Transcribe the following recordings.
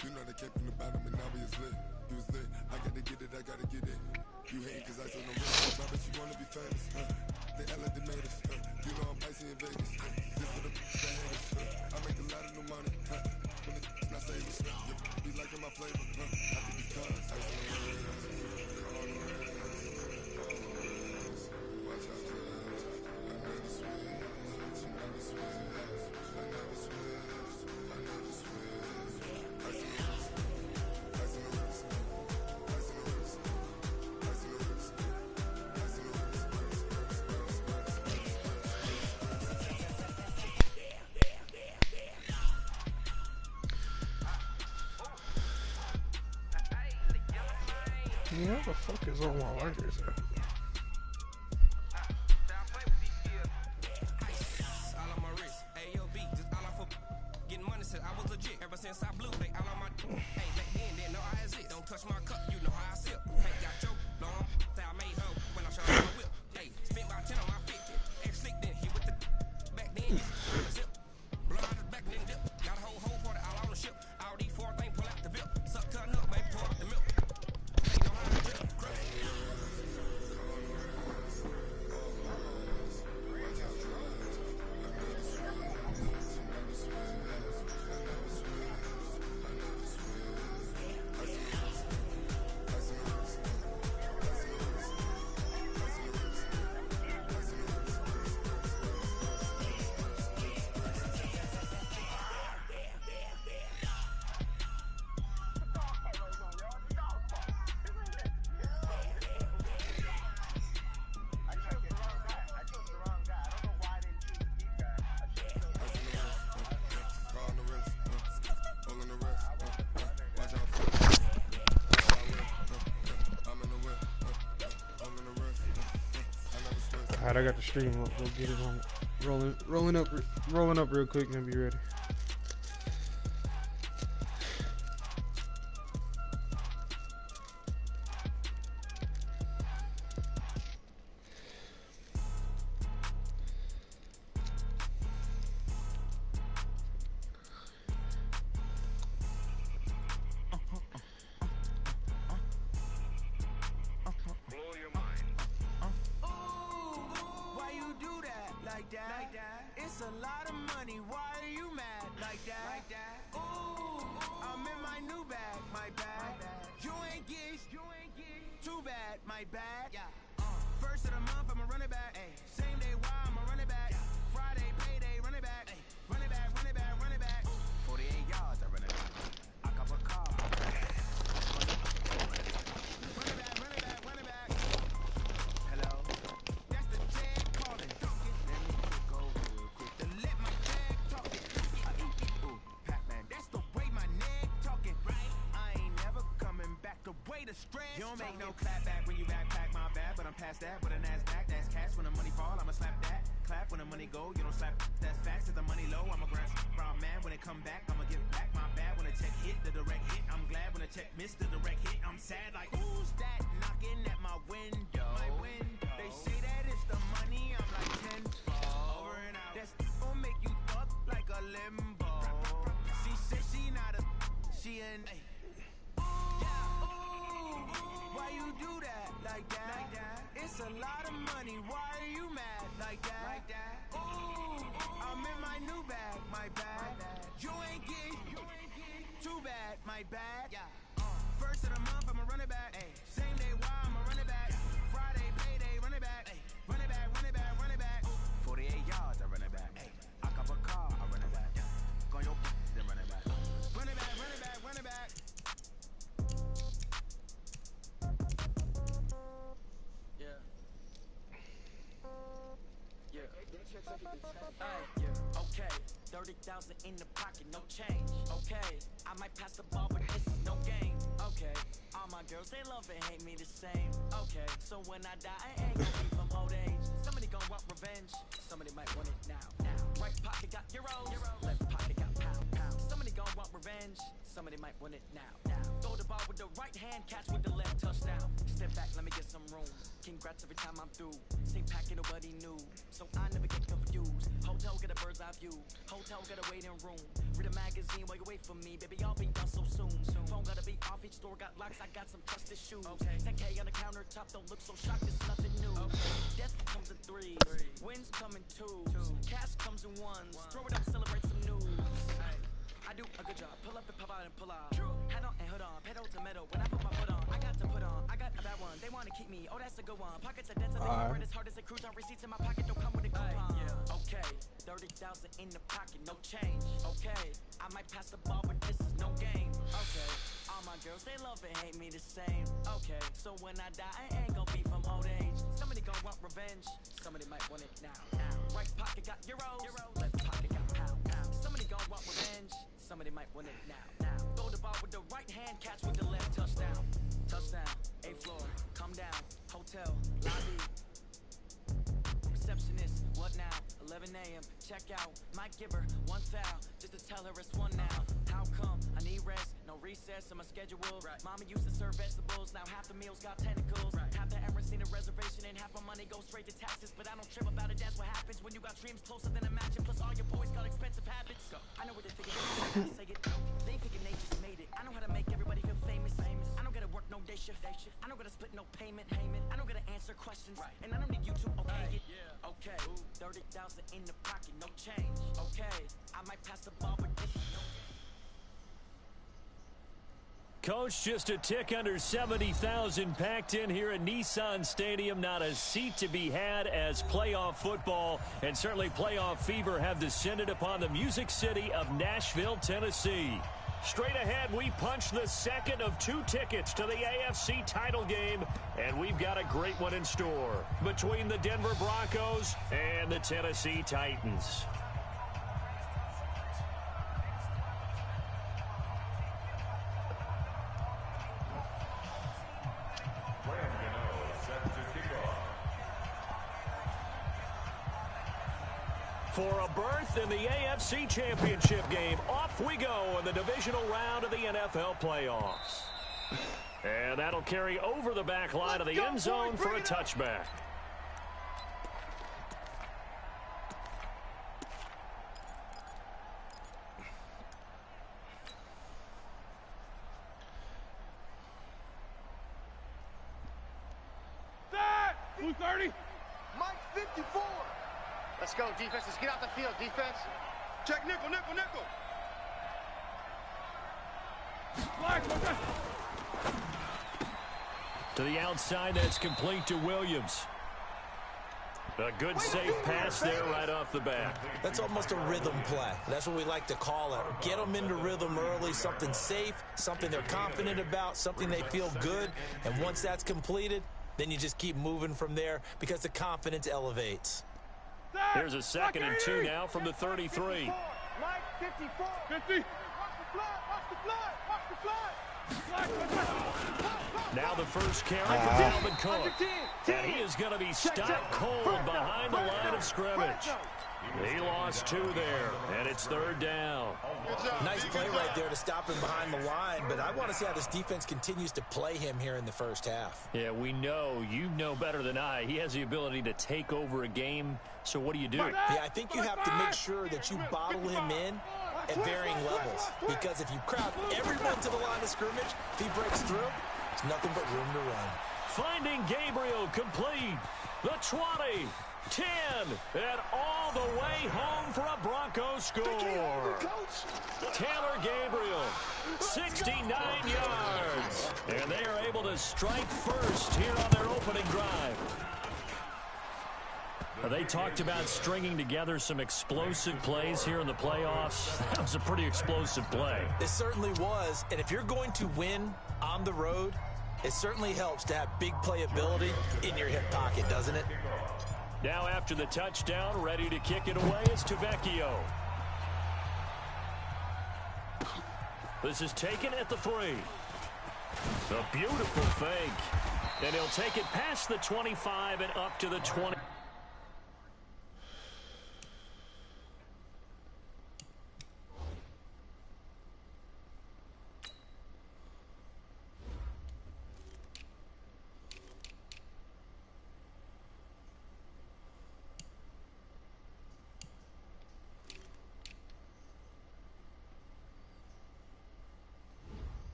You know they came from the bottom and now we is lit. You was lit. I gotta get it, I gotta get it. You hating cause I said no real. I bet you wanna be famous. They act like they made us. You know I'm icy in Vegas. This for the haters. I make a lot of new money. When it's not saving. You be liking my flavor. I think it's cause I on the red. On the red. Watch out, cuz. I never switch. I never switch. I never switch. I never switch. I see the risk. I see the risk. I see the risk. I see the risk. I see the risk. Where the fuck is all my lighters at? All on my wrist, AOB, just all off of getting money since I was legit. Ever since I blew, they all on my hey, back then, didn't know I exist. Don't touch my cup, you know how I sip. Hey, got your long, say I made her when I shot my whip. Hey, spent about 10 on my 50. Ex-slick then hit with the back then, you zip. Blow out the back then dip. Got a whole party all on the ship. All these four things pull out the VIP. Suck to a nut, baby, pour out the milk. They know how to drip, crush. Alright, I got the stream up. Go get it on. Rolling up real quick and be ready. It's a lot of money, why are you mad like that? Ooh, I'm in my new bag, my bag. You ain't get too bad, my bad. First of the month, I'ma run it back. Same day, why I'ma run it back. Friday, payday, run it back. Run it back, run it back, run it back. 48 yards, I run it back. I cop a car. Run it back, run it back, run it back. Hello? That's the jag calling. Let me go real quick to let my jag talk. Ooh, Pac-Man, that's the way my neck talking. Right? I ain't never coming back. The way the stress. You don't make no clap back when you backpack, my bad. But I'm past that with a NASDAQ. That's cash when the money fall. I'ma slap that. Clap when the money go. You don't slap. That's facts. If the money low, I'ma grab brown man. When it come back, I'ma give back my bad. When the check hit, the direct hit. I'm glad when the check missed the direct hit. I'm sad like who's that knocking at my window? They say that it's the money. I'm like 10 over and out. That's gon' make you up like a limbo. She said she not a. She an. Why you do that like that? It's a lot of money. Why are you mad like that? Ooh, I'm in my new bag, my bag. You ain't get too bad, my bad. First of the month, I'ma run it back. Same day, why I'ma run it back. Friday, payday, run it back. Run it back, run it back, run it back. 48 yards, I run it back. I cop a car, I run it back. Go on your then run it back. Run it back, run it back, run it back. Okay, 30,000 in the pocket, no change. Okay, I might pass the ball, but this is no game. Okay, all my girls, they love and hate me the same. Okay, so when I die, I ain't gonna be from old age. Somebody gon' want revenge, somebody might want it now. Right pocket got euros, left pocket got pound. Somebody gon' want revenge, somebody might want it now. Throw the ball with the right hand, catch with the left, touchdown. Step back, let me get some room. Congrats every time I'm through. Same packet, nobody knew, so I never get confused. Hotel get a bird's eye view. Hotel get a waiting room. Read a magazine. wait for me, baby, I'll be done so soon. Phone gotta be off, each store got locks, I got some trusted shoes. 10K on the countertop, don't look so shocked, it's nothing new. Death comes in threes, wins come in twos, cash comes in ones. Throw it up, celebrate some news. I do a good job, pull up and pop out and pull out. Head on and hood on, pedal to metal. When I put my foot on, I got to put on. I got a bad one, they wanna keep me. Oh, that's a good one. Pockets are dense, so they run as hard as a cruise on. Receipts in my pocket don't come with a coupon. Okay, 30,000 in the pocket, no change. Okay, I might pass the ball, but this is no game. Okay, all my girls, they love and hate me the same. Okay, so when I die, I ain't gon' be from old age. Somebody gon' want revenge, somebody might want it now. Right pocket got euros, left pocket got pounds. Somebody gon' want revenge, somebody might want it now. Throw the ball with the right hand, catch with the left, touchdown. Touchdown, 8th floor, come down, hotel, lobby. Receptionist, what now? 11 a.m., check out. Might give her one foul, just to tell her it's one now. How come? I need rest, no recess in my schedule. Mama used to serve vegetables, now half the meals got tentacles. Half the errands need a reservation and half my money goes straight to taxes. But I don't trip about it, that's what happens when you got dreams closer than imagine. Plus all your boys got expensive habits. I know what they think of it, say it. They thinking they just made it. I know how to make everybody feel famous. I don't gotta work no day shift. I don't gotta split no payment. I don't gotta answer questions, and I don't need you to okay it. Okay, 30,000 in the pocket, no change. Okay, I might pass the ball, but this is no. Coach, just a tick under 70,000 packed in here at Nissan Stadium. Not a seat to be had as playoff football and certainly playoff fever have descended upon the Music City of Nashville, Tennessee. Straight ahead, we punch the second of 2 tickets to the AFC title game, and we've got a great one in store between the Denver Broncos and the Tennessee Titans. For a berth in the AFC Championship game, off we go in the divisional round of the NFL playoffs. And that'll carry over the back line of the end zone for a touchback. Blue 30. Mike 54. Let's go, defense. Let's get out the field, defense. Check nickel, nickel, nickel. Flag, okay. To the outside, that's complete to Williams. A good safe pass there right off the bat. That's almost a rhythm play. That's what we like to call it. Get them into rhythm early, something safe, something they're confident about, something they feel good. And once that's completed, then you just keep moving from there because the confidence elevates. Here's a 2nd and 2 now from the 33. Mike 54. 50. Watch the flag, watch the flag, watch the flag. Now the first carry for Dalvin Cook. And he is going to be stopped cold behind the line of scrimmage. He lost 2 there, and it's 3rd down. Nice play right there to stop him behind the line, but I want to see how this defense continues to play him here in the first half. Yeah, we know. You know better than I. He has the ability to take over a game, so what do you do? Yeah, I think you have to make sure that you bottle him in at varying levels, because if you crowd everyone to the line of scrimmage, if he breaks through, it's nothing but room to run. Finding Gabriel complete. The 20, 10, and all the way home for a Broncos score. Taylor Gabriel, 69 yards. And they are able to strike first here on their opening drive. They talked about stringing together some explosive plays here in the playoffs. That was a pretty explosive play. It certainly was, and if you're going to win on the road, it certainly helps to have big playability in your hip pocket, doesn't it? Now after the touchdown, ready to kick it away is Tavecchio. This is taken at the 3. A beautiful fake. And he'll take it past the 25 and up to the 20.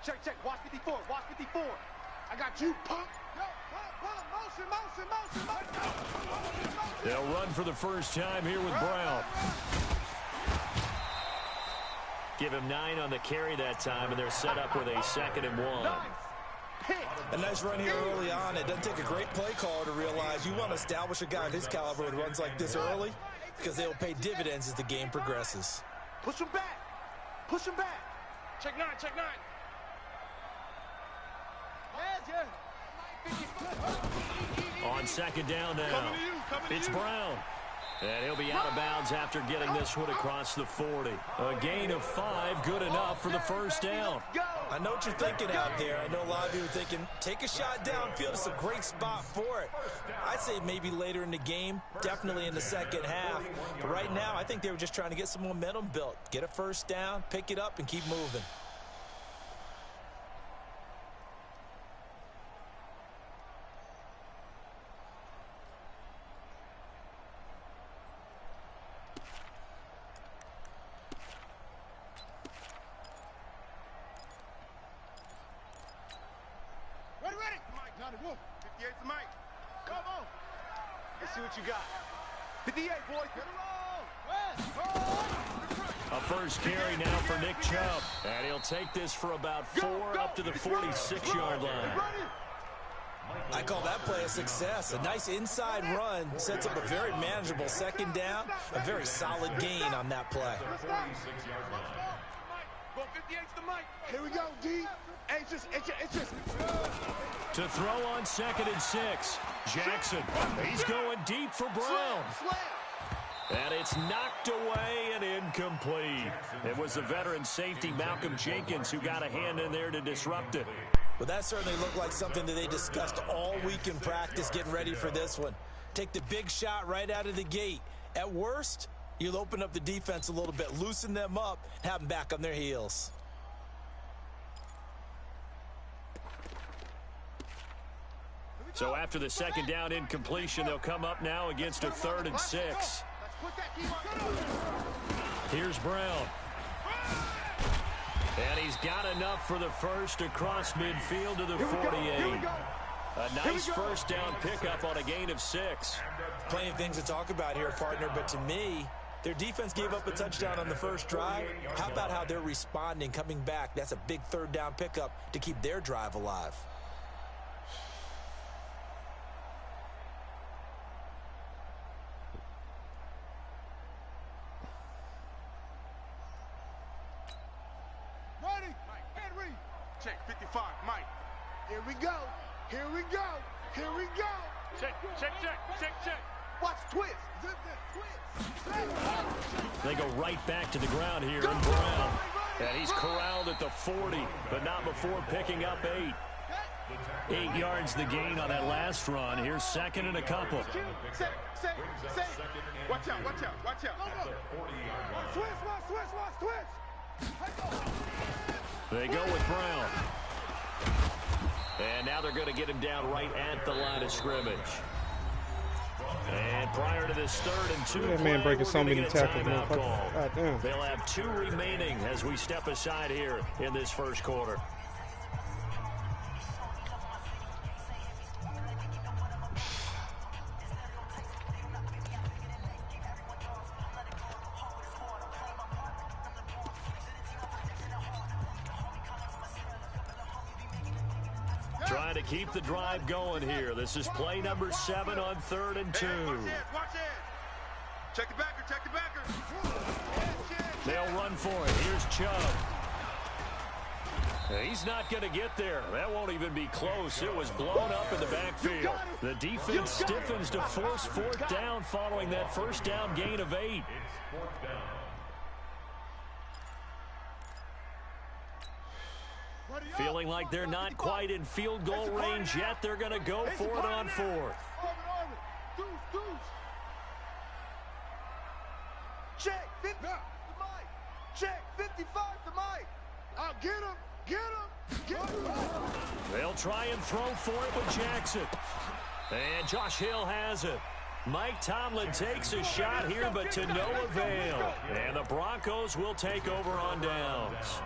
Check, check. Watch 54. Watch 54. I got you, punk. Yo, motion. They'll run for the first time here with Brown. Give him 9 on the carry that time, and they're set up with a 2nd and 1. A nice run here early on. It doesn't take a great play caller to realize you want to establish a guy of his caliber with runs like this early because they'll pay dividends as the game progresses. Push him back. Push him back. Check 9, check 9. On 2nd down now, it's Brown. And he'll be out of bounds after getting this one across the 40. A gain of 5, good enough for the first down. I know what you're thinking out there. I know a lot of you are thinking, take a shot downfield. It's a great spot for it. I'd say maybe later in the game, definitely in the second half. But right now, I think they were just trying to get some momentum built. Get a first down, pick it up, and keep moving. What you got? 58, boys. A first carry now for Nick Chubb. And he'll take this for about 4 up to the 46-yard line. I call that play a success. A nice inside run sets up a very manageable 2nd down. A very solid gain on that play. Here we go, D. It's just. To throw on 2nd and 6. Jackson, he's going deep for Brown. And it's knocked away and incomplete. It was the veteran safety Malcolm Jenkins who got a hand in there to disrupt it. Well, that certainly looked like something that they discussed all week in practice getting ready for this one. Take the big shot right out of the gate. At worst, you'll open up the defense a little bit, loosen them up, and have them back on their heels. So after the 2nd down incompletion, they'll come up now against a 3rd and 6. Here's Brown. And he's got enough for the first across midfield to the 48. A nice first down pickup on a gain of 6. Plenty of things to talk about here, partner, but to me, their defense gave up a touchdown on the first drive. How about how they're responding, coming back? That's a big 3rd down pickup to keep their drive alive. Check 55, Mike. Here we go. Here we go. Here we go. Check. Watch twist. They go right back to the ground here in Brown. And he's corralled at the 40, but not before picking up 8. 8 yards the gain on that last run. Here's 2nd and a couple. Watch out. Switch. They go with Brown. And now they're going to get him down right at the line of scrimmage. And prior to this 3rd and 2, that man breaking so many tackles. God damn. They'll have 2 remaining as we step aside here in this first quarter. Trying to keep the drive going here. This is play number 7 on 3rd and 2. Watch it. Check the backer. They'll run for it. Here's Chubb. He's not going to get there. That won't even be close. It was blown up in the backfield. The defense stiffens to force 4th down following that first down gain of 8. Feeling like they're not quite in field goal range yet. They're going to go for it on 4th. Check 50 to Mike. Check 55 to Mike. I'll get him. They'll try and throw for it with Jackson. And Josh Hill has it. Mike Tomlin takes a shot here, but to no avail. And the Broncos will take over on downs.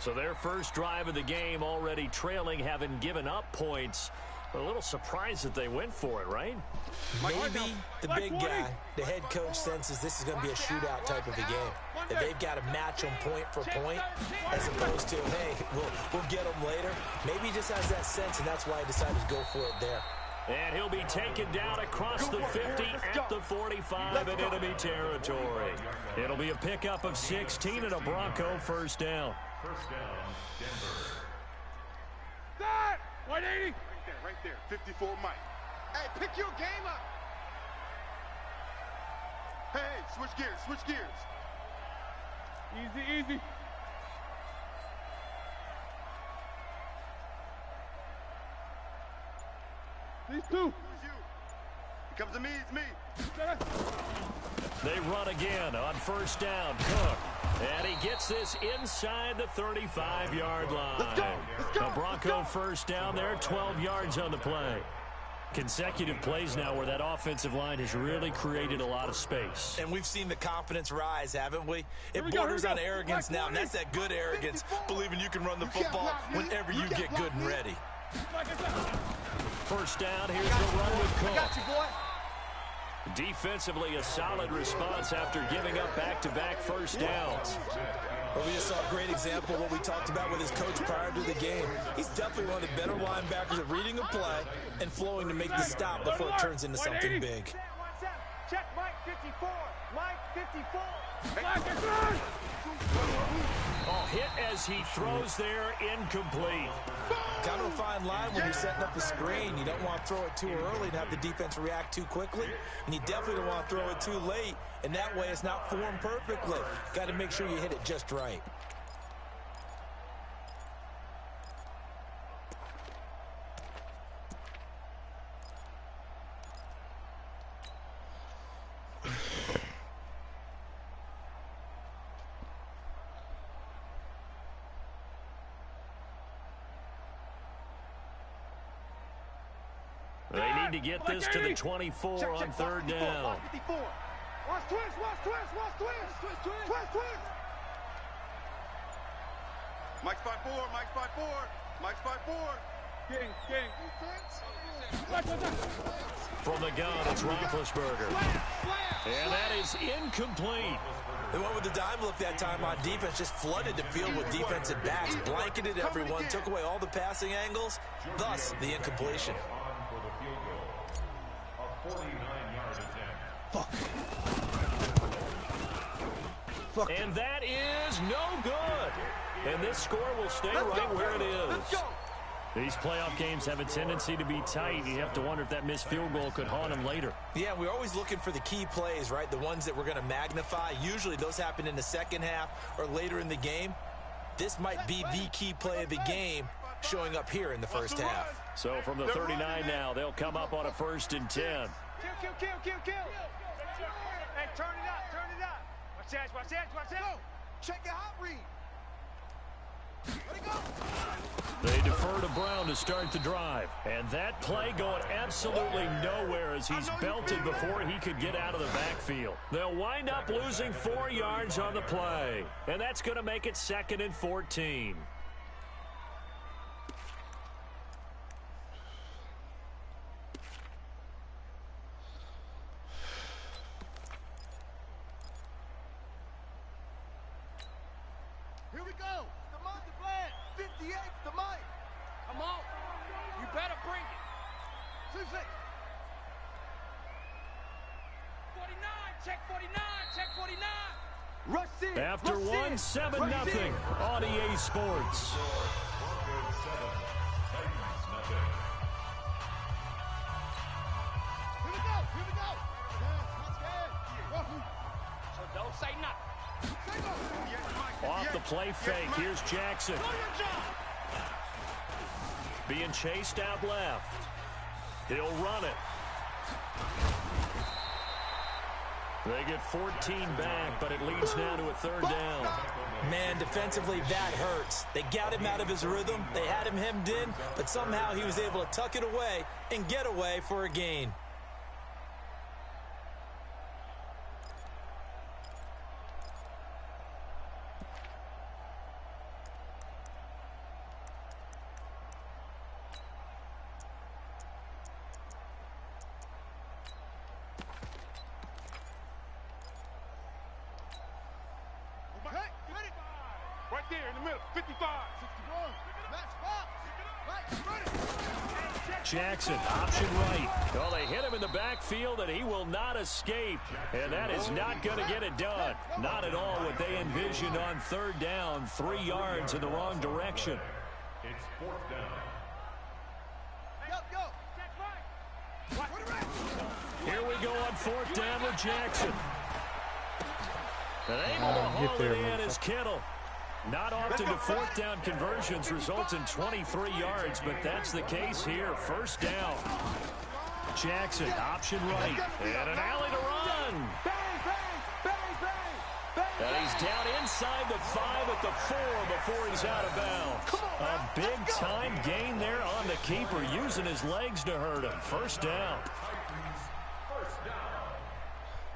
So their first drive of the game already trailing, having given up points. A little surprised that they went for it, right? Maybe the big guy, the head coach, senses this is going to be a shootout type of a game. That they've got to match them point for point, as opposed to, hey, we'll get them later. Maybe he just has that sense, and that's why he decided to go for it there. And he'll be taken down across the 50 at the 45 in enemy territory. It'll be a pickup of 16 and a Bronco first down. First down, Denver. That! 180! Right there, 54 Mike. Hey, pick your game up. Hey, switch gears, switch gears. Easy, easy. These two. Who's you? It comes to me, it's me. They run again on first down. Cook. And he gets this inside the 35-yard line. Let's go. A Bronco first down there, 12 yards on the play. Consecutive plays now where that offensive line has really created a lot of space. And we've seen the confidence rise, haven't we? It borders on arrogance now, and that's that good arrogance, believing you can run the football whenever you get good and ready. First down, here's the run with Cook. I got you, boy. Defensively, a solid response after giving up back-to-back first downs. Well, we just saw a great example of what we talked about with his coach prior to the game. He's definitely one of the better linebackers at reading a play and flowing to make the stop before it turns into something big. Check Mike 54. Mike 54. Oh, hit as he throws there, incomplete. Kind of a fine line when you're setting up the screen. You don't want to throw it too early and have the defense react too quickly. And you definitely don't want to throw it too late. And that way it's not formed perfectly. Got to make sure you hit it just right. They need to get this to the 24 on third down. Watch twist, watch twist, watch twist. Twist, twist. Mike's 5-4, Mike's 5-4, Mike's 5-4. Getting. From the gun, it's Roethlisberger. And that is incomplete. They went with the dime look that time on defense, just flooded the field with defensive backs, blanketed everyone, took away all the passing angles, thus the incompletion. Fuck. And that is no good. And this score will stay right where it is. These playoff games have a tendency to be tight. You have to wonder if that missed field goal could haunt them later. Yeah, we're always looking for the key plays, right? The ones that we're going to magnify. Usually those happen in the second half or later in the game. This might be the key play of the game showing up here in the first half. So from the 39 now, they'll come up on a 1st and 10. Kill. Hey, turn it up. Watch that. Check your hot read. Let it go. They defer to Brown to start the drive. And that play going absolutely nowhere as he's belted before he could get out of the backfield. They'll wind up losing 4 yards on the play. And that's going to make it 2nd and 14. Here we go. The Mike, the plan. 58, the Mike. Come on. You better bring it. 2-6. 49. Check 49. Rush in. After one, 7-0 on EA Sports. Here we go. So don't say nothing. Off the play fake, here's Jackson. Being chased out left. He'll run it. They get 14 back, but it leads now to a 3rd down. Man, defensively, that hurts. They got him out of his rhythm. They had him hemmed in, but somehow he was able to tuck it away and get away for a gain. Right there in the middle. 55. 61. Match box. Right, ready. Jackson, option right. Well, they hit him in the backfield, and he will not escape. And that is not going to get it done. Not at all what they envisioned on third down. 3 yards in the wrong direction. It's fourth down. Here we go on fourth down with Jackson. And able to haul it in is Kittle. Not often do fourth down conversions result in 23 yards, but that's the case here. First down. Jackson, option right. And an alley to run. And he's down inside the 5 at the 4 before he's out of bounds. A big-time gain there on the keeper, using his legs to hurt him. First down.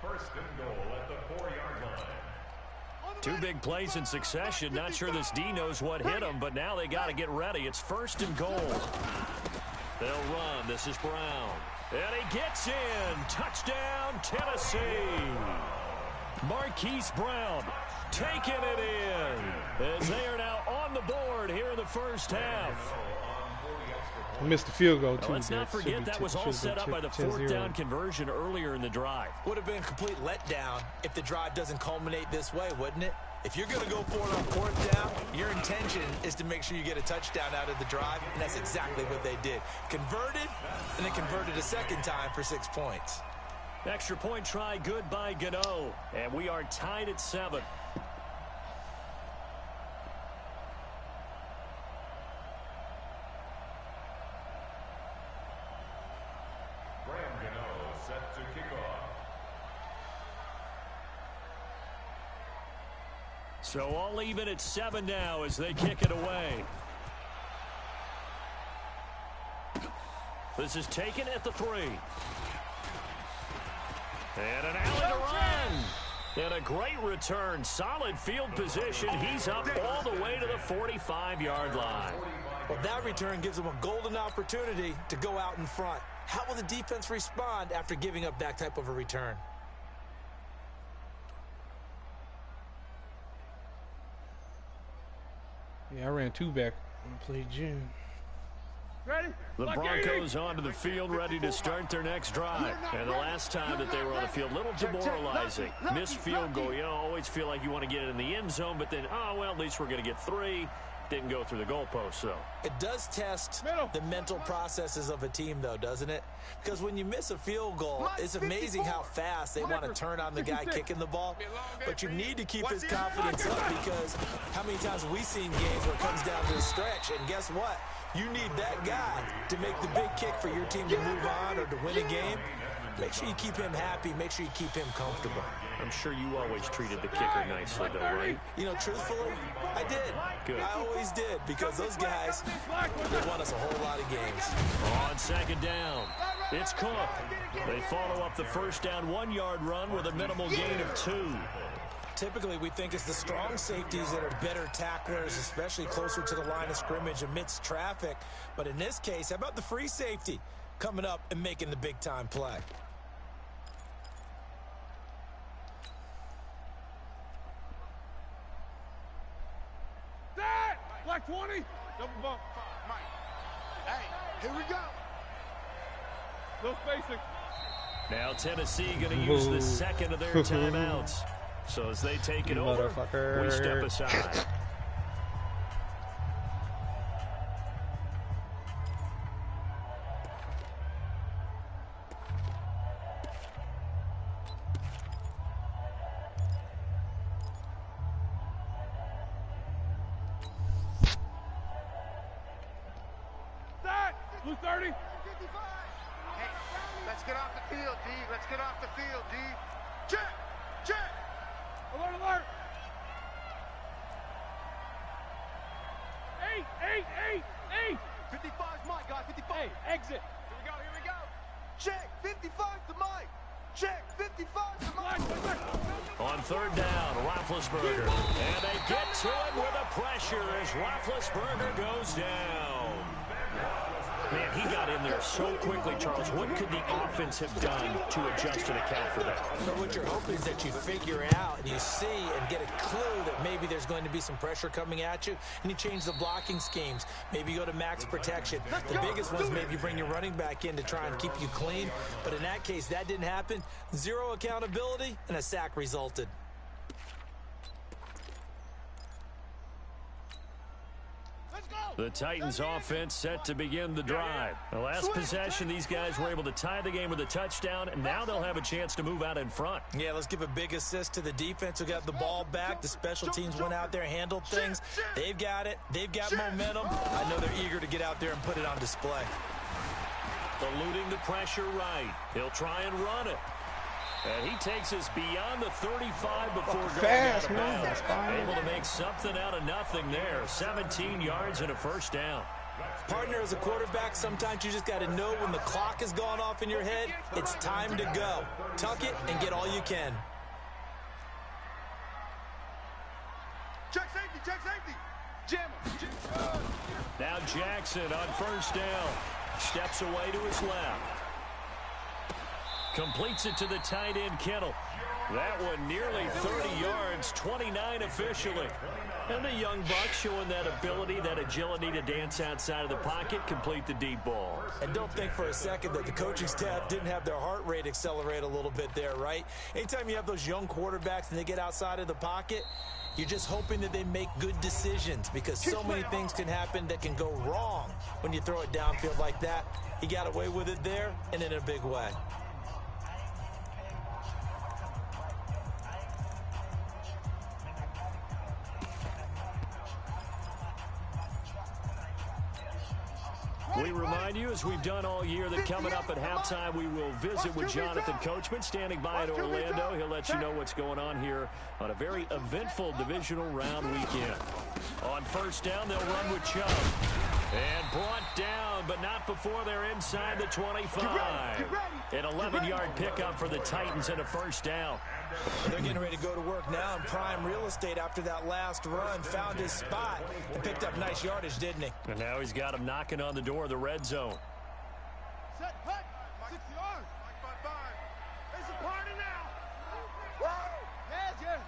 First and goal at the 4-yard line. 2 big plays in succession. Not sure this D knows what hit him, but now they got to get ready. It's first and goal. They'll run. This is Brown. And he gets in. Touchdown, Tennessee. Marquise Brown taking it in as they are now on the board here in the first half. Missed the field goal, too. Let's not forget that was all set up by the fourth down conversion earlier in the drive. Would have been a complete letdown if the drive doesn't culminate this way, wouldn't it? If you're going to go for it on fourth down, your intention is to make sure you get a touchdown out of the drive, and that's exactly what they did. Converted, and then converted a second time for 6 points. Extra point try good by Gano, and we are tied at 7. Set to kick off. So all even at 7 now as they kick it away. This is taken at the 3. And an alley to run. And a great return. Solid field position. He's up all the way to the 45-yard line. Well, that return gives them a golden opportunity to go out in front. How will the defense respond after giving up that type of a return? Yeah, I ran 2 back when I played June. Ready? The Broncos onto the field, ready to start their next drive. And the last time that they were on the field, a little demoralizing. Missed field goal. You know, always feel like you want to get it in the end zone, but then, oh, well, at least we're going to get 3. Didn't go through the goalpost, though. It does test the mental processes of a team, though, doesn't it? Because when you miss a field goal, it's amazing how fast they want to turn on the guy kicking the ball. But you need to keep his confidence up, because how many times have we seen games where it comes down to the stretch, and guess what? You need that guy to make the big kick for your team to move on or to win a game. Make sure you keep him happy. Make sure you keep him comfortable. I'm sure you always treated the kicker nicely, though, right? You know, truthfully, I did. Good. I always did, because those guys, they won us a whole lot of games. On second down, it's Cook. They follow up the first down 1-yard run with a minimal gain of 2. Typically, we think it's the strong safeties that are better tacklers, especially closer to the line of scrimmage amidst traffic. But in this case, how about the free safety coming up and making the big-time play? Black 20. Double bump. Mike. Hey, here we go. No spacing. Now Tennessee going to use the second of their timeouts. So as they take it over, we step aside. Blue 30. Hey, let's get off the field, D. Let's get off the field, D. Check! Check! Alert, alert! 8! 55's Mike, guys. 55. Hey, exit. Here we go. Check! 55's the Mike. Check! 55's the Mike. On third down, Roethlisberger. And they get to it with a pressure as Roethlisberger goes down. Man, he got in there so quickly, Charles. What could the offense have done to adjust and account for that? But what you're hoping is that you figure out and you see and get a clue that maybe there's going to be some pressure coming at you, and you change the blocking schemes. Maybe you go to max protection. The biggest ones, maybe you bring your running back in to try and keep you clean. But in that case, that didn't happen. Zero accountability, and a sack resulted. The Titans offense set to begin the drive. The last possession, these guys were able to tie the game with a touchdown, and now they'll have a chance to move out in front. Yeah, let's give a big assist to the defense who got the ball back. The special teams went out there, handled things. They've got it. They've got momentum. I know they're eager to get out there and put it on display. Eluding the pressure right. He'll try and run it. And he takes us beyond the 35 before going out of bounds. Able to make something out of nothing there. 17 yards and a first down. Partner, as a quarterback, sometimes you just got to know when the clock has gone off in your head, it's time to go. Tuck it and get all you can. Check safety, check safety. Jam. Now Jackson on first down. Steps away to his left. Completes it to the tight end, Kittle. That one nearly 30 yards, 29 officially. And the young buck showing that ability, that agility to dance outside of the pocket, complete the deep ball. And don't think for a second that the coaching staff didn't have their heart rate accelerate a little bit there, right? Anytime you have those young quarterbacks and they get outside of the pocket, you're just hoping that they make good decisions, because so many things can happen that can go wrong when you throw it downfield like that. He got away with it there and in a big way. We remind you, as we've done all year, that coming up at halftime, we will visit with Jonathan Coachman, standing by in Orlando. He'll let you know what's going on here on a very eventful divisional round weekend. On first down, they'll run with Chubb. And brought down, but not before they're inside the 25. An 11-yard pickup for the Titans and a first down. They're getting ready to go to work now in prime real estate after that last run. Found his spot and picked up nice yardage, didn't he? And now he's got him knocking on the door of the red zone. Set, hut, 60 yards. 5-5. It's a party now. Yeah.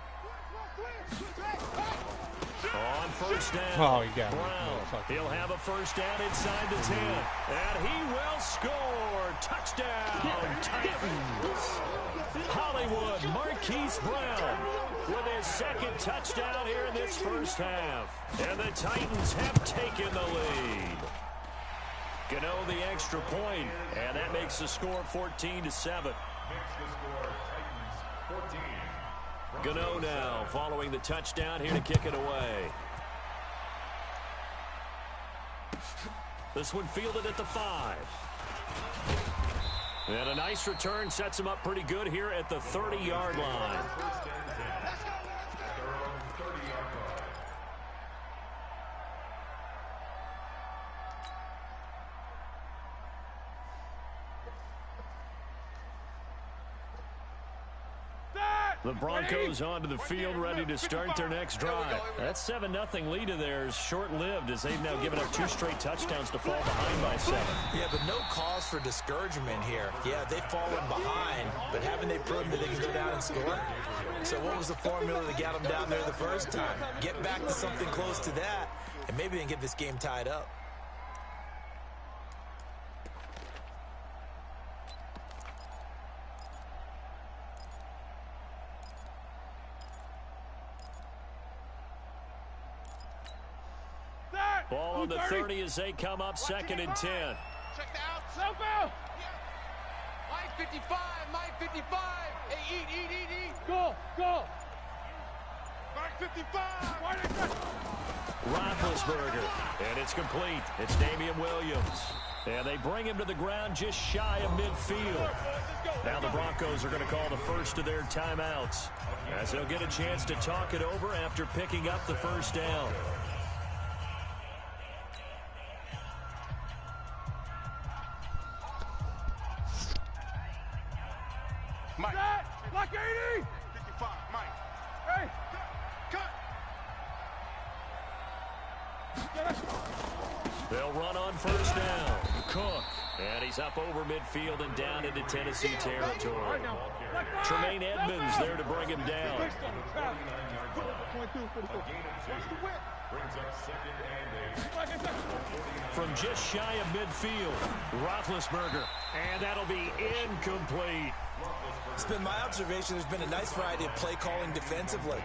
On first down, Oh, you got Brown. He'll have a first down inside the 10. And he will score. Touchdown, Titans. Hollywood Marquise Brown with his second touchdown here in this first half. And the Titans have taken the lead. Gano the extra point, and that makes the score 14-7. Gano now following the touchdown here to kick it away. This one fielded at the 5. And a nice return sets him up pretty good here at the 30-yard line. The Broncos onto the field, ready to start their next drive. That 7-0 lead of theirs short-lived, as they've now given up 2 straight touchdowns to fall behind by 7. Yeah, but no cause for discouragement here. Yeah, they've fallen behind, but haven't they proven that they can go down and score? So what was the formula that got them down there the first time? Get back to something close to that, and maybe they can get this game tied up. Ball on the 30 as they come up 2nd and 10. Check the out. Self-out. Mike 55. Mike 55. Hey, eat. Go. Mike 55. Roethlisberger. And it's complete. It's Damian Williams. And they bring him to the ground just shy of midfield. Now the Broncos are going to call the first of their timeouts, as they'll get a chance to talk it over after picking up the first down. Mike. Block 80. 55. Mike. Hey. Cut. They'll run on first down. Cook. And he's up over midfield and down into Tennessee territory. Tremaine Edmonds there to bring him down. From just shy of midfield, Roethlisberger. And that'll be incomplete. It's been my observation there's been a nice variety of play calling defensively.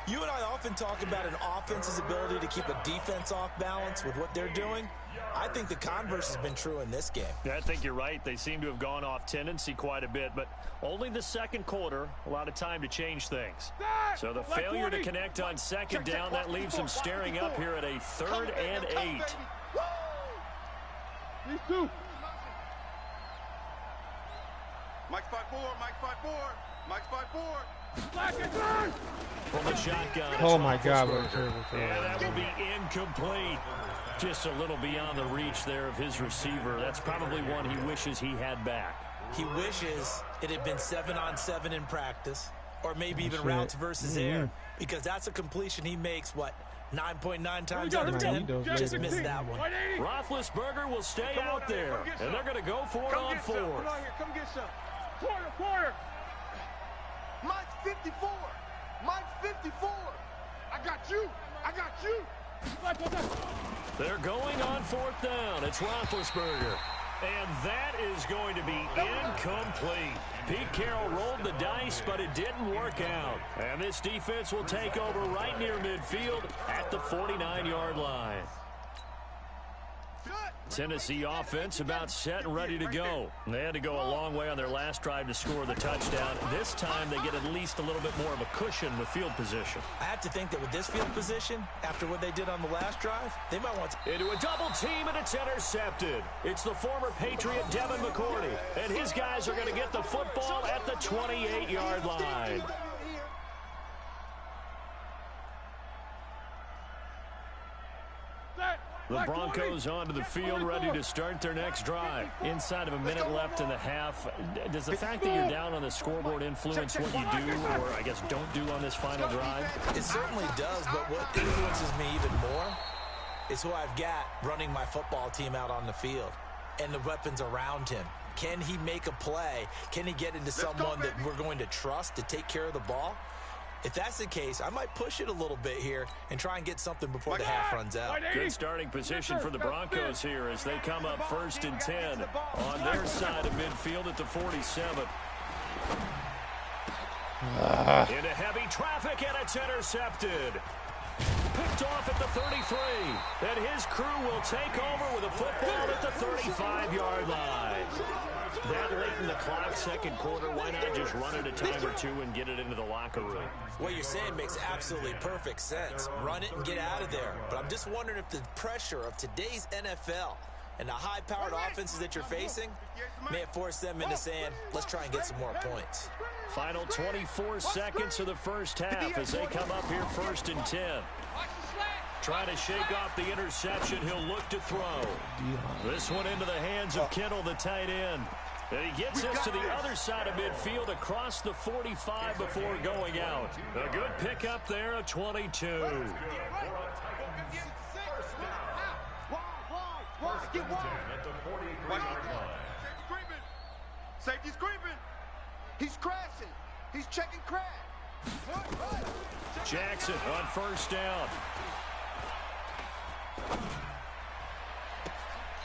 You and I often talk about an offense's ability to keep a defense off balance with what they're doing. I think the converse has been true in this game. Yeah, I think you're right. They seem to have gone off tendency quite a bit, but only the second quarter, a lot of time to change things. So the failure to connect on second down, that leaves them staring up here at a 3rd and 8. These two. Mike's 5-4, Mike's 5-4, Mike's 5-4. From the shotgun. Oh my God, what a terrible throw. Yeah, that will be incomplete. Just a little beyond the reach there of his receiver. That's probably one he wishes he had back. He wishes it had been 7-on-7 in practice, or maybe even routes versus air, because that's a completion he makes, 9.9 times out of 10? Just missed that one. Roethlisberger will stay out there, and they're going to go for it on 4th. Come get some. Quarter. Mike's 54. Mike's 54. I got you. They're going on 4th down. It's Roethlisberger. And that is going to be incomplete. Pete Carroll rolled the dice, but it didn't work out. And this defense will take over right near midfield at the 49-yard line. Tennessee offense about set and ready to go. They had to go a long way on their last drive to score the touchdown. This time they get at least a little bit more of a cushion with field position. I have to think that with this field position, after what they did on the last drive, they might want to... Into a double team, and it's intercepted. It's the former Patriot Devin McCourty, and his guys are going to get the football at the 28-yard line. The Broncos onto the field, ready to start their next drive. Inside of a minute left in the half. Does the fact that you're down on the scoreboard influence what you do, or I guess don't do on this final drive? It certainly does, but what influences me even more is who I've got running my football team out on the field and the weapons around him. Can he make a play? Can he get into someone that we're going to trust to take care of the ball? If that's the case, I might push it a little bit here and try and get something before the half runs out. Good starting position for the Broncos here as they come up 1st and 10 on their side of midfield at the 47. Into heavy traffic, and it's intercepted. Picked off at the 33. And his crew will take over with a football at the 35-yard line. That late in the clock, second quarter, why not just run it a time or two and get it into the locker room? What you're saying makes absolutely perfect sense. Run it and get out of there. But I'm just wondering if the pressure of today's NFL and the high-powered offenses that you're facing may have forced them into saying, let's try and get some more points. Final 24 seconds of the first half as they come up here 1st and 10. Trying to shake off the interception. He'll look to throw. This one into the hands of Kittle, the tight end. And he gets us to the other side of midfield across the 45 before going out. A good pickup there of 22. Safety's creeping. He's crashing. He's checking crash. Jackson on 1st down.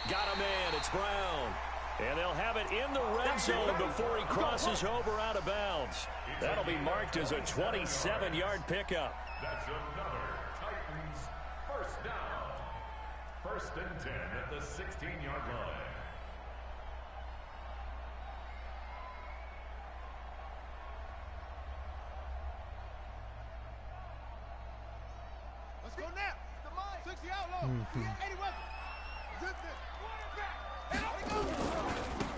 Got a man. It's Brown. And they'll have it in the red zone before he crosses over out of bounds. That'll be marked as a 27-yard pickup. That's another Titans 1st down. 1st and 10 at the 16-yard line. Let's go now. The mind. 60 outlaw. 80 weapons.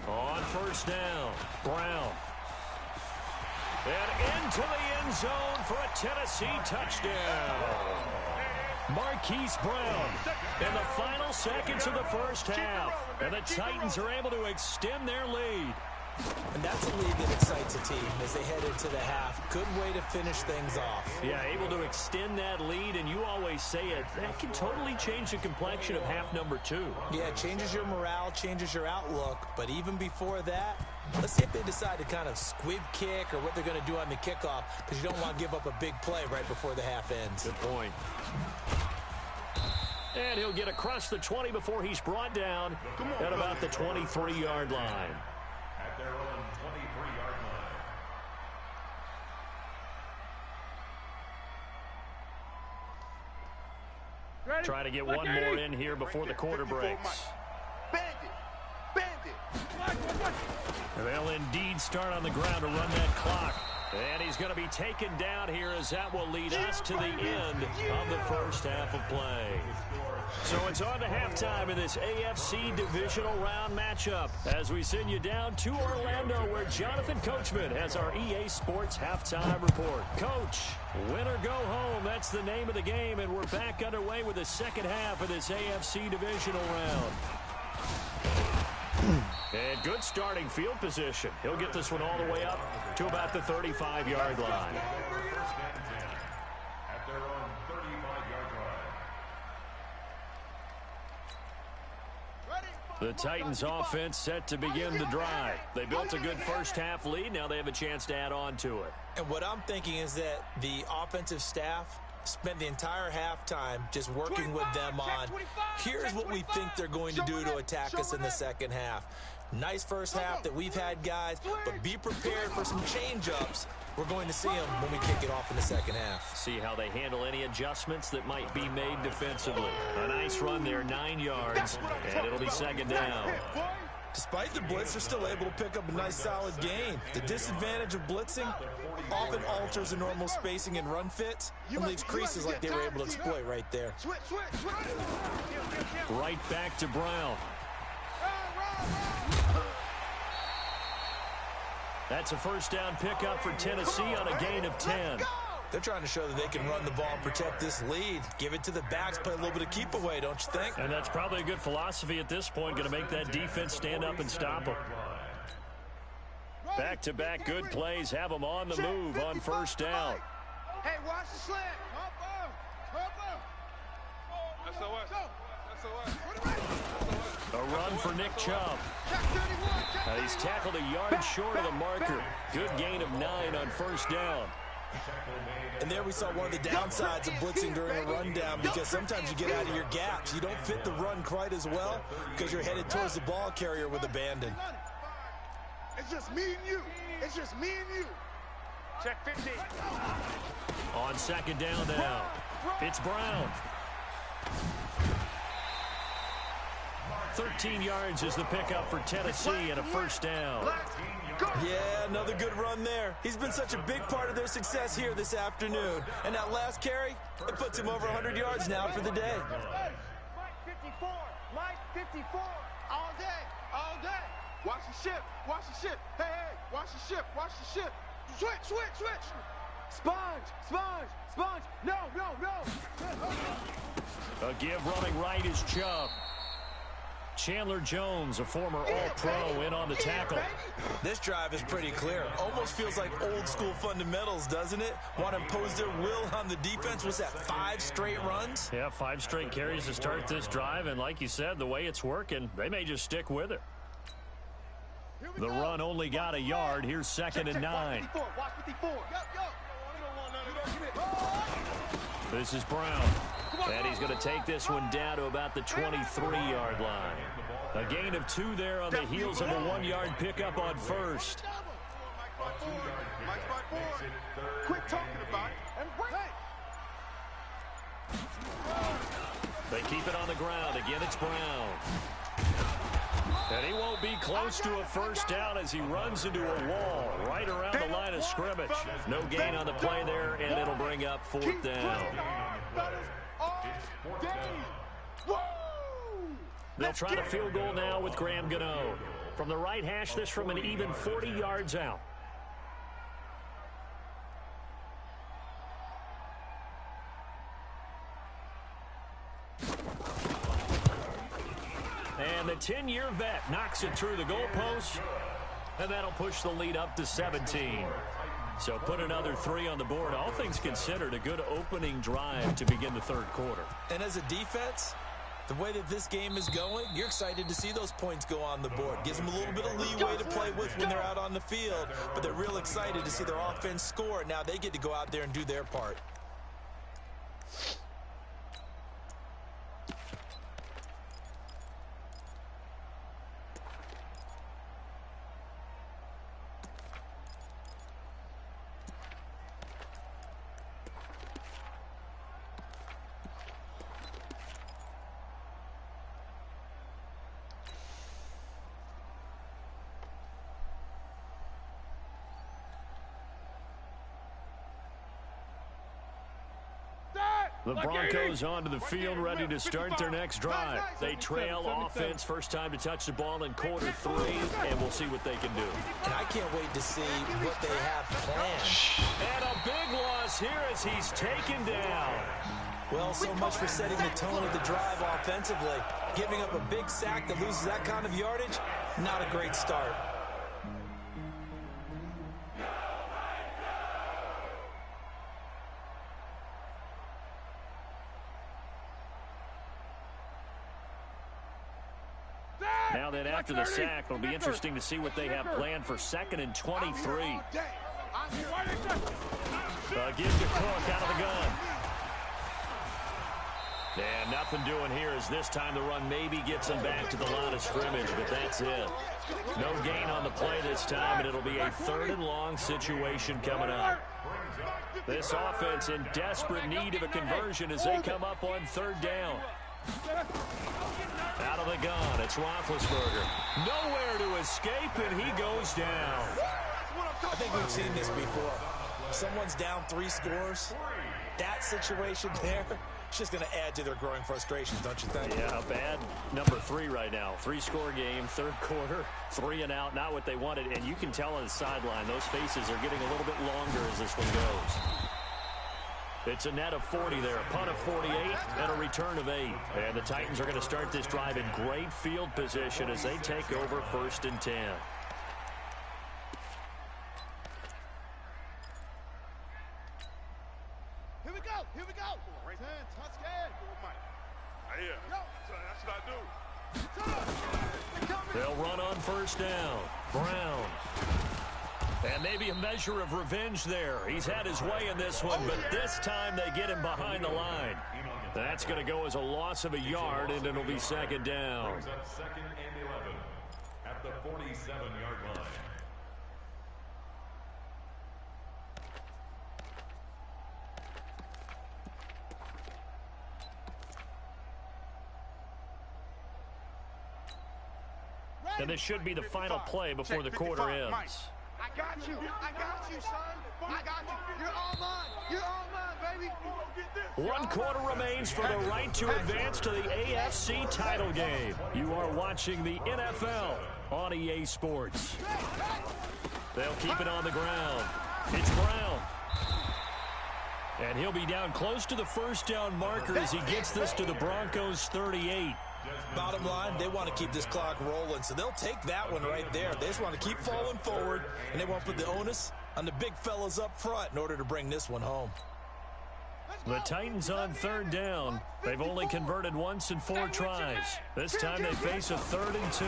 On 1st down, Brown. And into the end zone for a Tennessee touchdown. Marquise Brown in the final seconds of the first half. And the Titans are able to extend their lead. And that's a lead that excites a team as they head into the half. Good way to finish things off. Yeah, able to extend that lead, and you always say it, that can totally change the complexion of half number 2. Yeah, it changes your morale, changes your outlook, but even before that, let's see if they decide to kind of squib kick or what they're going to do on the kickoff, because you don't want to give up a big play right before the half ends. Good point. And he'll get across the 20 before he's brought down at about the 23-yard line. At their own 23-yard line. Try to get one more in here before the quarter breaks. They'll indeed start on the ground to run that clock. And he's going to be taken down here as that will lead us to the end of the first half of play. So it's on to halftime in this AFC divisional round matchup as we send you down to Orlando where Jonathan Coachman has our EA Sports halftime report. Coach, win or go home, that's the name of the game, and we're back underway with the second half of this AFC divisional round. And good starting field position. He'll get this one all the way up to about the 35-yard line. At their own 35-yard line. The Titans offense set to begin the drive. They built a good first half lead. Now they have a chance to add on to it. And what I'm thinking is that the offensive staff spent the entire halftime just working with them on, here's what we think they're going to do to attack us in the second half. Nice first half that we've had, guys, but be prepared for some change-ups. We're going to see them when we kick it off in the second half. See how they handle any adjustments that might be made defensively. A nice run there, 9 yards, and it'll be second down. Despite the blitz, they're still able to pick up a nice solid gain. The disadvantage of blitzing often alters the normal spacing and run fits and leaves creases like they were able to exploit right there. Right back to Brown. That's a first down pickup for Tennessee on a gain of 10. They're trying to show that they can run the ball and protect this lead. Give it to the backs, play a little bit of keep away, don't you think? And that's probably a good philosophy at this point, going to make that defense stand up and stop them. Back-to-back good plays have them on the move on first down. Hey, watch the slant. A run for Nick Chubb. He's tackled a yard short of the marker. Good gain of 9 on first down. And there we saw one of the downsides of blitzing during a rundown, because sometimes you get out of your gaps. You don't fit the run quite as well because you're headed towards the ball carrier with abandon. It's just me and you. It's just me and you. Check 15. On second down now, it's Brown. 13 yards is the pickup for Tennessee and a first down. Yeah, another good run there. He's been such a big part of their success here this afternoon. And that last carry, it puts him over 100 yards now for the day. Mike 54, all day, all day. Watch the ship, watch the ship. Hey, watch the ship, watch the ship. Switch. Sponge. No. A give running right is Chubb. Chandler Jones, a former All-Pro, in on the tackle. This drive is pretty clear. Almost feels like old school fundamentals, doesn't it? Want to impose their will on the defense. What's that, 5 straight runs? Yeah, 5 straight carries to start this drive, and like you said, the way it's working, they may just stick with it. The run only got a yard. Here's second and 9. Watch 54. This is Brown. And he's going to take this one down to about the 23-yard line. A gain of 2 there on the heels of a 1-yard pickup on first. Quit talking about it and break. They keep it on the ground. Again, it's Brown. And he won't be close to a first down as he runs into a wall right around the line of scrimmage. No gain on the play there, and it'll bring up 4th down. They'll try the field goal now with Graham Gano. From the right hash, this from an even 40 yards out. And the 10-year vet knocks it through the goalpost. And that'll push the lead up to 17. So put another 3 on the board. All things considered, a good opening drive to begin the third quarter. And as a defense, the way that this game is going, you're excited to see those points go on the board. Gives them a little bit of leeway to play with when they're out on the field, but they're real excited to see their offense score. Now they get to go out there and do their part. The Broncos onto the field, ready to start their next drive. They trail offense, first time to touch the ball in quarter 3, and we'll see what they can do. And I can't wait to see what they have planned. And a big loss here as he's taken down. Well, so much for setting the tone of the drive offensively. Giving up a big sack that loses that kind of yardage, not a great start. Now then, after the sack, it'll be interesting to see what they have planned for 2nd and 23. Gives to Cook out of the gun. And nothing doing here as this time the run maybe gets them back to the line of scrimmage, but that's it. No gain on the play this time, and it'll be a 3rd and long situation coming up. This offense in desperate need of a conversion as they come up on 3rd down. Out of the gun, it's Roethlisberger. Nowhere to escape, and he goes down. I think we've seen this before. Someone's down 3 scores. That situation there, it's just going to add to their growing frustrations, don't you think? Yeah, bad number 3 right now. 3-score game, 3rd quarter, 3 and out, not what they wanted. And you can tell on the sideline, those faces are getting a little bit longer as this one goes. It's a net of 40 there, a punt of 48, and a return of 8. And the Titans are going to start this drive in great field position as they take over 1st and 10. Here we go, here we go. Right hand, touch scared. Yeah, that's what I do. They'll run on 1st down. Brown. And maybe a measure of revenge there. He's had his way in this one, but this time they get him behind the line. That's going to go as a loss of a yard, and it'll be 2nd down. Brings up 2nd and 11 at the 47-yard line. And this should be the final play before the quarter ends. I got you, son. I got you. You're all mine. You're all mine, baby. 1 quarter remains for the right to advance to the AFC title game. You are watching the NFL on EA Sports. They'll keep it on the ground. It's Brown. And he'll be down close to the 1st down marker as he gets this to the Broncos' 38. Bottom line, they want to keep this clock rolling, so they'll take that one right there. They just want to keep falling forward, and they want to put the onus on the big fellas up front in order to bring this one home. The Titans on 3rd down. They've only converted once in 4 tries. This time they face a 3rd and 2.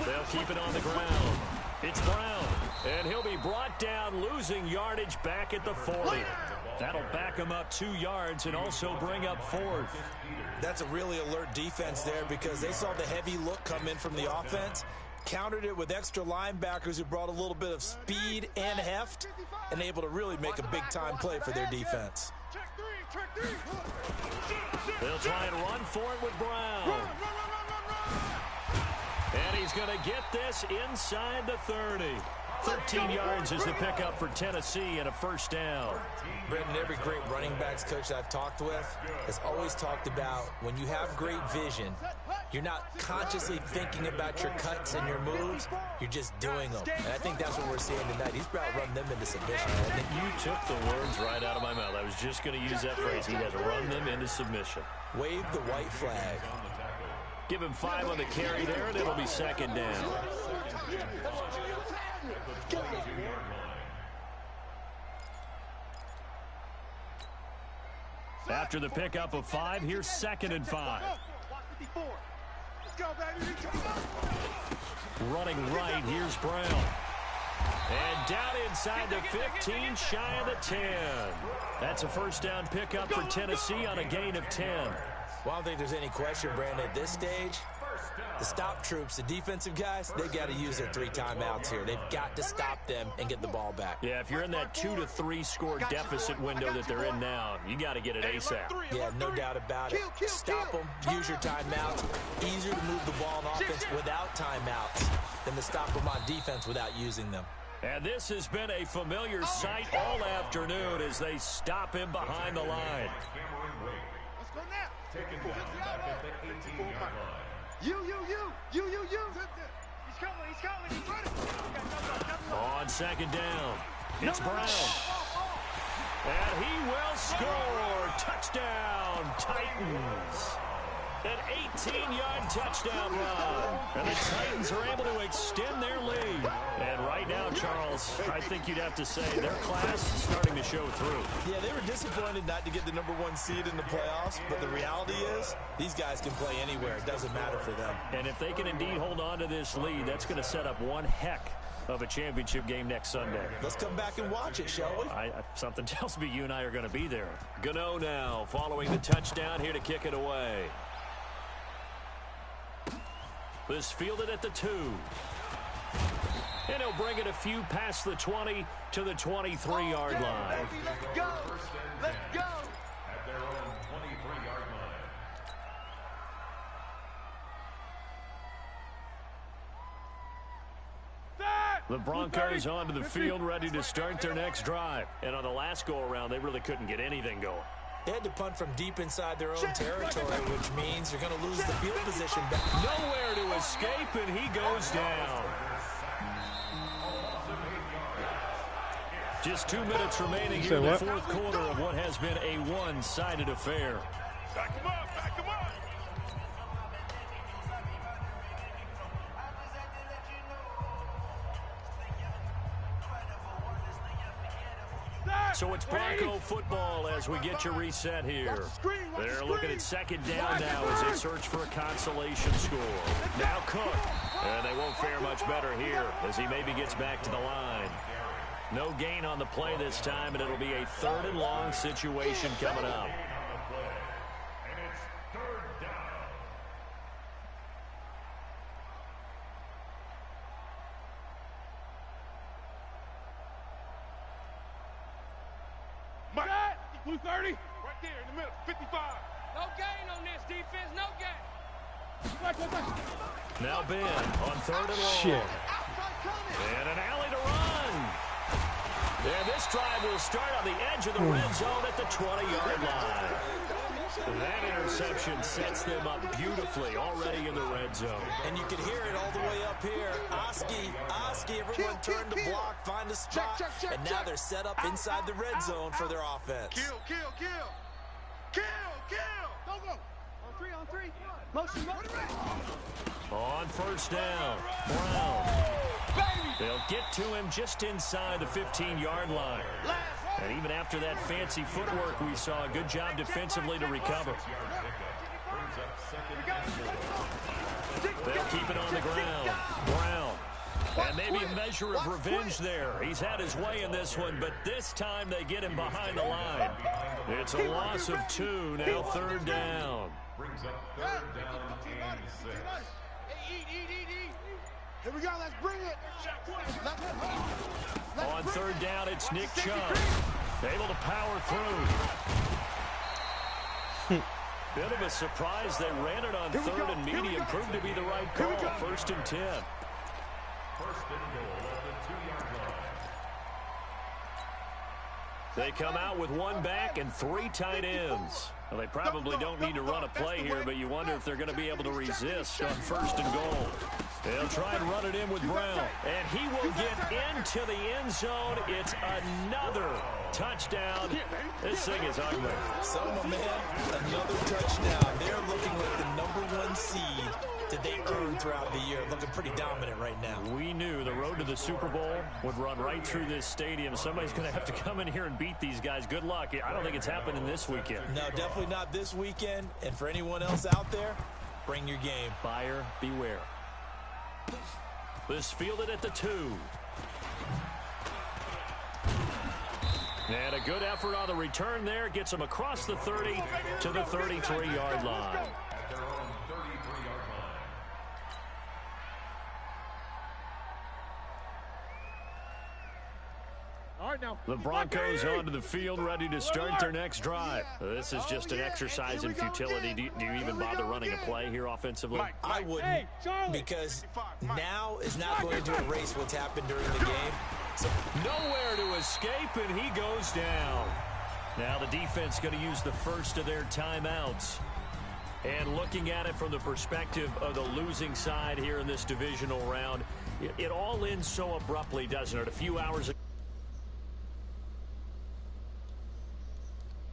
They'll keep it on the ground. It's Brown, and he'll be brought down, losing yardage back at the 40. That'll back him up 2 yards and also bring up 4th. That's a really alert defense there because they saw the heavy look come in from the offense, countered it with extra linebackers who brought a little bit of speed and heft, and able to really make a big-time play for their defense. They'll try and run for it with Brown. And he's going to get this inside the 30. 13 yards is the pickup for Tennessee and a 1st down. Brendan, every great running backs coach I've talked with has always talked about when you have great vision, you're not consciously thinking about your cuts and your moves, you're just doing them. And I think that's what we're seeing tonight. He's about to run them into submission. You took the words right out of my mouth. I was just going to use that phrase. He has run them into submission. Wave the white flag. Give him 5 on the carry there, and it'll be second down. After the pickup of 5, here's 2nd and 5. Let's go, baby. Running right, here's Brown. And down inside the 15, shy of the 10. That's a first down pickup for Tennessee on a gain of 10. Well, I don't think there's any question, Brandon, at this stage, the stop troops, the defensive guys, they've got to use their 3 timeouts here. They've got to stop them and get the ball back. Yeah, if you're in that 2 to 3 score deficit window that they're in now, you got to get it ASAP. Yeah, no doubt about it. Stop them, use your timeouts. Easier to move the ball on offense without timeouts than to stop them on defense without using them. And this has been a familiar sight all afternoon as they stop him behind the line. Let's go now. Taken down back at the 18-yard line. You. He's coming. He's ready. On second down, it's Brown. And he will score. Touchdown, Titans. An 18-yard touchdown run. And the Titans are able to extend their lead. And right now, Charles, I think you'd have to say their class is starting to show through. Yeah, they were disappointed not to get the #1 seed in the playoffs, but the reality is these guys can play anywhere. It doesn't matter for them. And if they can indeed hold on to this lead, that's going to set up one heck of a championship game next Sunday. Let's come back and watch it, shall we? Something tells me you and I are going to be there. Gano now following the touchdown here to kick it away. This fielded at the 2. And he'll bring it a few past the 20 to the 23-yard line. Let's go. Let's go. At their own 23-yard line. The Broncos onto the field ready to start their next drive. And on the last go-around, they really couldn't get anything going. They had to punt from deep inside their own territory, which means you're going to lose the field position back. Nowhere to escape, and he goes down. Just 2 minutes remaining here in the fourth quarter of what has been a one-sided affair. Back him up. So it's Bronco football as we get your reset here. They're looking at second down now as they search for a consolation score. Now Cook, and they won't fare much better here as he maybe gets back to the line. No gain on the play this time, and it'll be a 3rd and long situation coming up. And it's 3rd down. Mike, 230. Right there in the middle. 55. No gain on this defense. No gain. Now Ben on 3rd and long. And an alley to run. And this drive will start on the edge of the red zone at the 20-yard line. That interception sets them up beautifully already in the red zone. And you can hear it all the way up here. Oski, everyone turned to block, find a spot, and now they're set up inside the red zone for their offense. Kill. Go. On 3. Motion. On first down, Brown. They'll get to him just inside the 15-yard line. And even after that fancy footwork we saw, a good job defensively to recover. They'll keep it on the ground. Brown. And maybe a measure of revenge there. He's had his way in this one, but this time they get him behind the line. It's a loss of 2, now 3rd down. Brings up 3rd down and 6. Eat. Here we go. Let's bring it. On 3rd down, it's Nick Chubb. Able to power through. Bit of a surprise. They ran it on 3rd and medium. Proved to be the right call. 1st and 10. 1st and goal at the 2-yard line. They come out with 1 back and 3 tight ends. Well, they probably don't need to run a play here, but you wonder if they're going to be able to resist on 1st and goal. They'll try and run it in with Brown. And he will get into the end zone. It's another touchdown. This thing is ugly. Selma, man, another touchdown. They're looking like the #1 seed that they earned throughout the year. Looking pretty dominant right now. We knew the road to the Super Bowl would run right through this stadium. Somebody's going to have to come in here and beat these guys. Good luck. I don't think it's happening this weekend. No, definitely not this weekend. And for anyone else out there, bring your game. Buyer beware. This fielded at the 2. And a good effort on the return there. Gets him across the 30 to the 33-yard line. At their own 33-yard line. All right, now. The Broncos onto the field, ready to start their next drive. This is just an exercise in futility. Do you even bother running a play here offensively? I wouldn't, because now is not going to erase what's happened during the game. So nowhere to escape, and he goes down. Now the defense going to use the first of their timeouts. And looking at it from the perspective of the losing side here in this divisional round, it all ends so abruptly, doesn't it? A few hours ago.